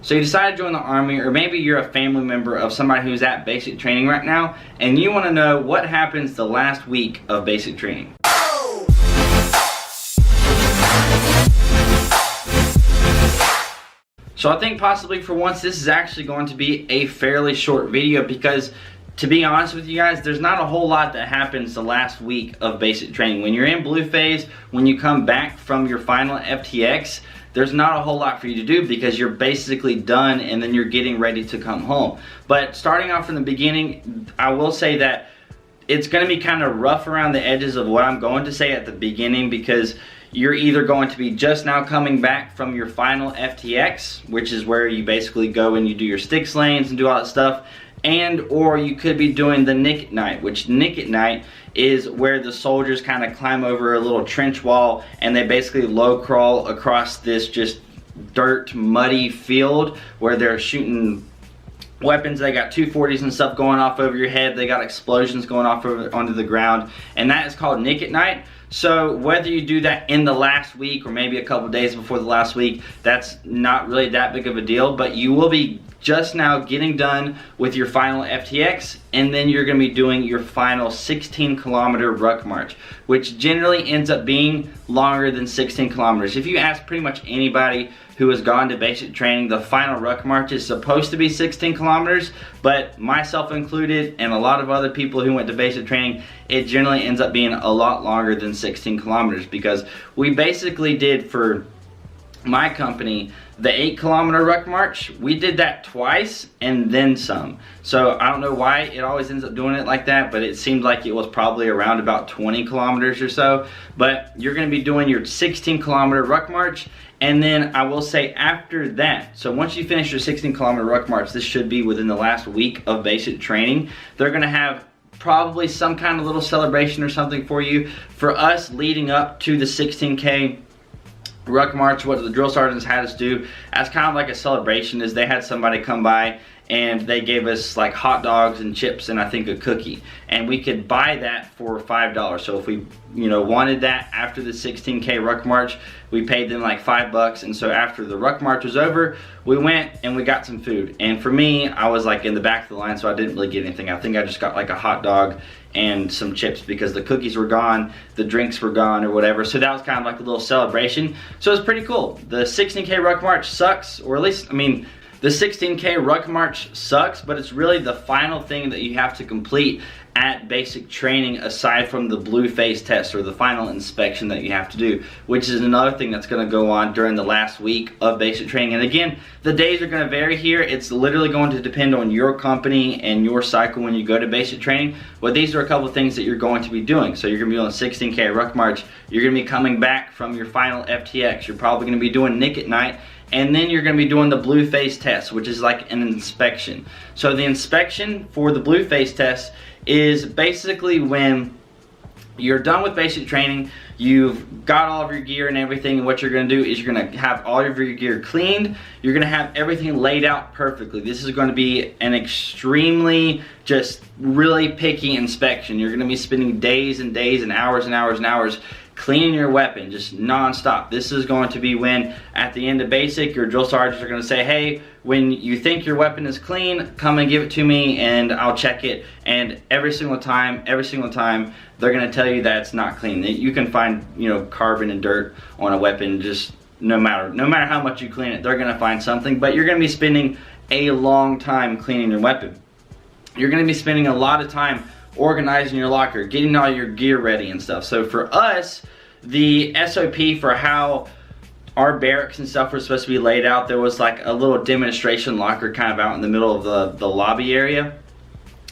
So you decide to join the Army, or maybe you're a family member of somebody who's at basic training right now, and you want to know what happens the last week of basic training. So I think possibly for once this is actually going to be a fairly short video, because to be honest with you guys, there's not a whole lot that happens the last week of basic training. When you're in blue phase, when you come back from your final FTX, there's not a whole lot for you to do because you're basically done and then you're getting ready to come home. But starting off from the beginning, I will say that it's going to be kind of rough around the edges of what I'm going to say at the beginning, because you're either going to be just now coming back from your final FTX, which is where you basically go and you do your sticks lanes and do all that stuff, and or you could be doing the Nick at Night, which Nick at Night is where the soldiers kind of climb over a little trench wall and they basically low crawl across this just dirt muddy field where they're shooting weapons. They got 240s and stuff going off over your head. They got explosions going off onto the ground, and that is called Nick at Night. So whether you do that in the last week or maybe a couple days before the last week, that's not really that big of a deal, but you will be just now getting done with your final FTX, and then you're going to be doing your final 16-kilometer ruck march, which generally ends up being longer than 16 kilometers. If you ask pretty much anybody who has gone to basic training, the final ruck march is supposed to be 16 kilometers, but myself included and a lot of other people who went to basic training, it generally ends up being a lot longer than 16 kilometers, because we basically did, for my company, the 8-kilometer ruck march. We did that twice and then some. So I don't know why it always ends up doing it like that, but it seemed like it was probably around about 20 kilometers or so. But you're going to be doing your 16-kilometer ruck march, and then I will say after that, so once you finish your 16-kilometer ruck march, this should be within the last week of basic training, they're going to have probably some kind of little celebration or something for you. For us, leading up to the 16K ruck march, what the drill sergeants had us do as kind of like a celebration is they had somebody come by and they gave us like hot dogs and chips and I think a cookie, and we could buy that for $5. So if we wanted that after the 16K ruck march, we paid them like $5, and so after the ruck march was over, we went and we got some food. And for me, I was like in the back of the line, so I didn't really get anything. I think I just got like a hot dog and some chips because the cookies were gone, the drinks were gone or whatever. So that was kind of like a little celebration. So it was pretty cool. The 16K ruck march sucks, or at least, I mean, the 16K ruck march sucks, but it's really the final thing that you have to complete at basic training, aside from the blue phase test or the final inspection that you have to do, which is another thing that's going to go on during the last week of basic training. And again, the days are going to vary here. It's literally going to depend on your company and your cycle when you go to basic training, but these are a couple of things that you're going to be doing. So you're going to be doing a 16K ruck march, you're going to be coming back from your final FTX, you're probably going to be doing Nick at Night, and then you're going to be doing the blue phase test, which is like an inspection. So the inspection for the blue phase test is basically when you're done with basic training, you've got all of your gear and everything, and what you're going to do is you're going to have all of your gear cleaned, you're going to have everything laid out perfectly. This is going to be an extremely, just really picky inspection. You're going to be spending days and days and hours and hours and hours cleaning your weapon, just non-stop. This is going to be when, at the end of basic, your drill sergeants are going to say, hey, when you think your weapon is clean, come and give it to me and I'll check it. And every single time, they're going to tell you that it's not clean. You can find, carbon and dirt on a weapon, just no matter how much you clean it, they're going to find something. But you're going to be spending a long time cleaning your weapon. You're going to be spending a lot of time organizing your locker, getting all your gear ready and stuff. So for us, the SOP for how our barracks and stuff were supposed to be laid out, there was like a little demonstration locker kind of out in the middle of the lobby area,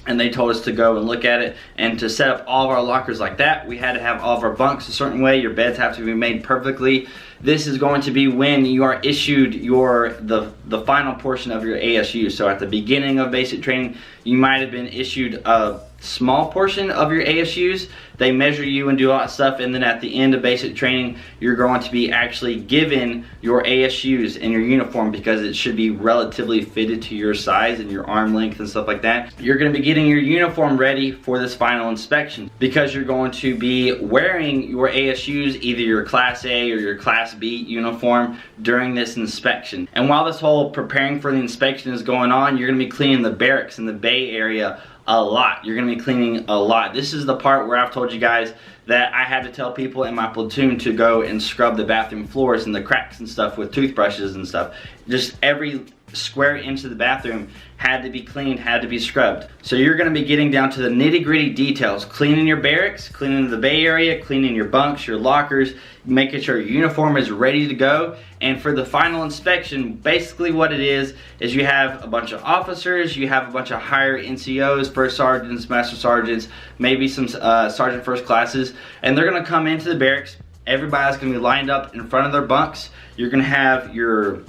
and they told us to go and look at it, and to set up all of our lockers like that, we had to have all of our bunks a certain way. Your beds have to be made perfectly. This is going to be when you are issued the final portion of your ASU. So at the beginning of basic training, you might have been issued a small portion of your ASUs. They measure you and do all that stuff, and then at the end of basic training, you're going to be actually given your ASUs and your uniform, because it should be relatively fitted to your size and your arm length and stuff like that. You're going to be getting your uniform ready for this final inspection, because you're going to be wearing your ASUs, either your Class A or your Class B uniform, during this inspection. And while this whole preparing for the inspection is going on, you're going to be cleaning the barracks in the Bay Area a lot. You're going to be cleaning a lot. This is the part where I've told you guys that I had to tell people in my platoon to go and scrub the bathroom floors and the cracks and stuff with toothbrushes and stuff. Just every square inch of the bathroom had to be cleaned, had to be scrubbed. So you're going to be getting down to the nitty-gritty details, cleaning your barracks, cleaning the Bay Area, cleaning your bunks, your lockers, making sure your uniform is ready to go. And for the final inspection, basically what it is you have a bunch of officers, you have a bunch of higher NCOs, first sergeants, master sergeants, maybe some sergeant first classes, and they're going to come into the barracks. Everybody's going to be lined up in front of their bunks. You're going to have your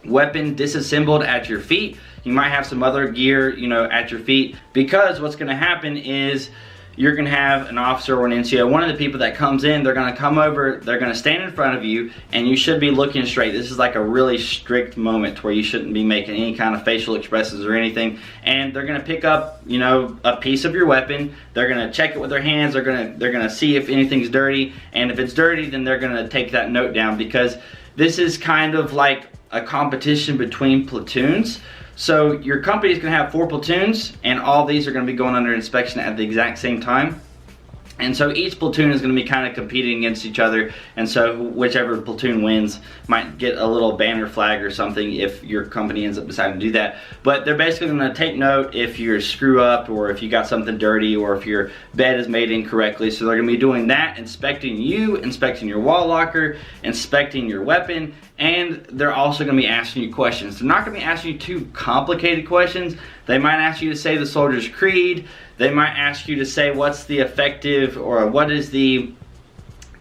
weapon disassembled at your feet. You might have some other gear, you know, at your feet, because what's going to happen is you're going to have an officer or an NCO, one of the people that comes in, they're going to come over, they're going to stand in front of you, and you should be looking straight. This is like a really strict moment where you shouldn't be making any kind of facial expressions or anything. And they're going to pick up, you know, a piece of your weapon. They're going to check it with their hands. They're going to see if anything's dirty, and if it's dirty, then they're going to take that note down, because this is kind of like a competition between platoons. So your company is going to have 4 platoons, and all these are going to be going under inspection at the exact same time. And so each platoon is going to be kind of competing against each other, and so whichever platoon wins might get a little banner flag or something if your company ends up deciding to do that. But they're basically going to take note if you're screw up, or if you got something dirty, or if your bed is made incorrectly. So they're going to be doing that, inspecting you, inspecting your wall locker, inspecting your weapon, and they're also going to be asking you questions. They're not going to be asking you too complicated questions. They might ask you to say the soldier's creed. They might ask you to say what's the effective, or what is the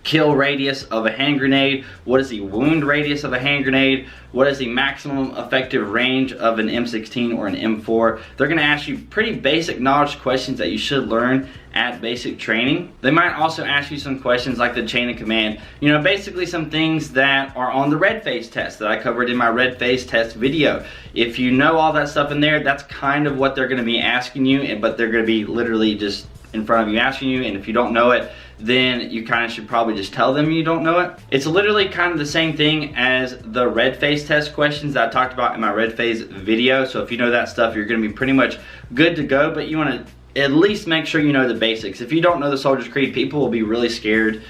kill radius of a hand grenade, what is the wound radius of a hand grenade, what is the maximum effective range of an M16 or an M4. They're going to ask you pretty basic knowledge questions that you should learn at basic training. They might also ask you some questions like the chain of command, you know, basically some things that are on the red phase test that I covered in my red phase test video. If you know all that stuff in there, that's kind of what they're going to be asking you, but they're going to be literally just in front of you asking you, and if you don't know it, then you kind of should probably just tell them you don't know it. It's literally kind of the same thing as the red phase test questions that I talked about in my red phase video. So if you know that stuff, you're going to be pretty much good to go, but you want to at least make sure you know the basics. If you don't know the soldier's creed, people will be really scared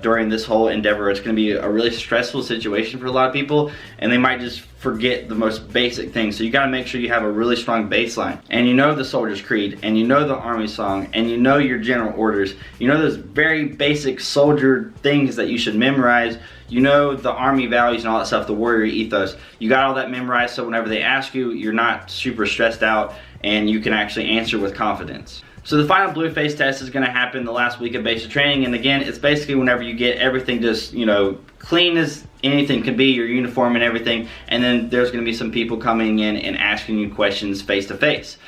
during this whole endeavor. It's going to be a really stressful situation for a lot of people, and they might just forget the most basic things. So you got to make sure you have a really strong baseline, and you know the soldier's creed, and you know the army song, and you know your general orders. You know those very basic soldier things that you should memorize. You know the army values and all that stuff, the warrior ethos. You got all that memorized, so whenever they ask you, you're not super stressed out, and you can actually answer with confidence. So the final blue phase test is going to happen the last week of basic training, and again, it's basically whenever you get everything just, you know, clean as anything can be, your uniform and everything, and then there's going to be some people coming in and asking you questions face to face.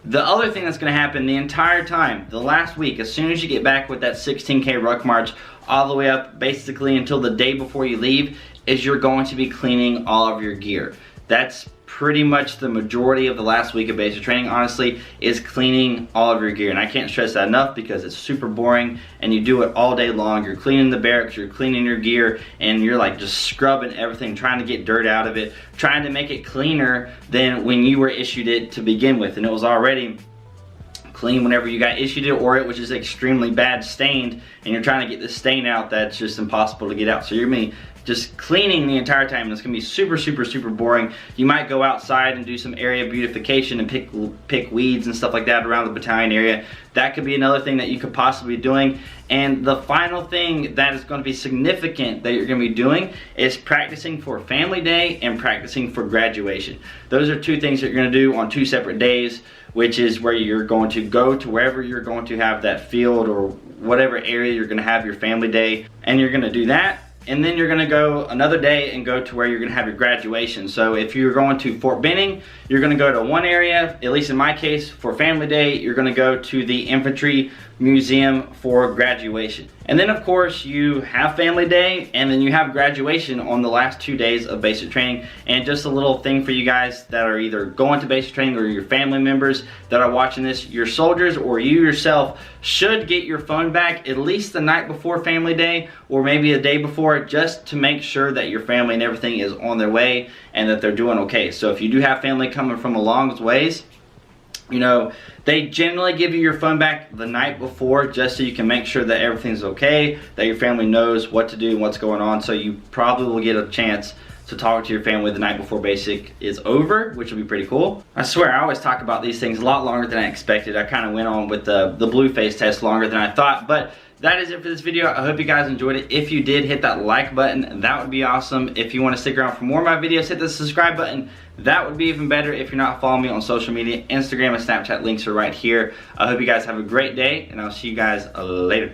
The other thing that's going to happen the entire time, the last week, as soon as you get back with that 16K ruck march, all the way up basically until the day before you leave, is you're going to be cleaning all of your gear. That's pretty much the majority of the last week of basic training, honestly, is cleaning all of your gear. And I can't stress that enough, because it's super boring and you do it all day long. You're cleaning the barracks, you're cleaning your gear, and you're like just scrubbing everything, trying to get dirt out of it, trying to make it cleaner than when you were issued it to begin with. And it was already clean whenever you got issued it, or it was just extremely bad stained, and you're trying to get this stain out that's just impossible to get out. So you're going to be just cleaning the entire time, and it's going to be super, super, super boring. You might go outside and do some area beautification and pick weeds and stuff like that around the battalion area. That could be another thing that you could possibly be doing. And the final thing that is going to be significant that you're going to be doing is practicing for family day and practicing for graduation. Those are two things that you're going to do on 2 separate days, which is where you're going to go to wherever you're going to have that field or whatever area you're going to have your family day, and you're going to do that. and then you're gonna go another day and go to where you're gonna have your graduation. So if you're going to Fort Benning, you're gonna go to one area. At least in my case, for family day, you're gonna go to the Infantry Museum for graduation. And then of course you have family day, and then you have graduation on the last 2 days of basic training. And just a little thing for you guys that are either going to basic training or your family members that are watching this, your soldiers or you yourself should get your phone back at least the night before family day, or maybe a day before, just to make sure that your family and everything is on their way and that they're doing okay. So if you do have family coming from a long ways, you know, they generally give you your phone back the night before, just so you can make sure that everything's okay, that your family knows what to do and what's going on. So you probably will get a chance to talk to your family the night before basic is over, which will be pretty cool. I swear I always talk about these things a lot longer than I expected. I kind of went on with the Blueface test longer than I thought, but that is it for this video. I hope you guys enjoyed it. If you did, hit that like button. That would be awesome. If you want to stick around for more of my videos, hit the subscribe button. That would be even better. If you're not following me on social media, Instagram and Snapchat links are right here. I hope you guys have a great day, and I'll see you guys later.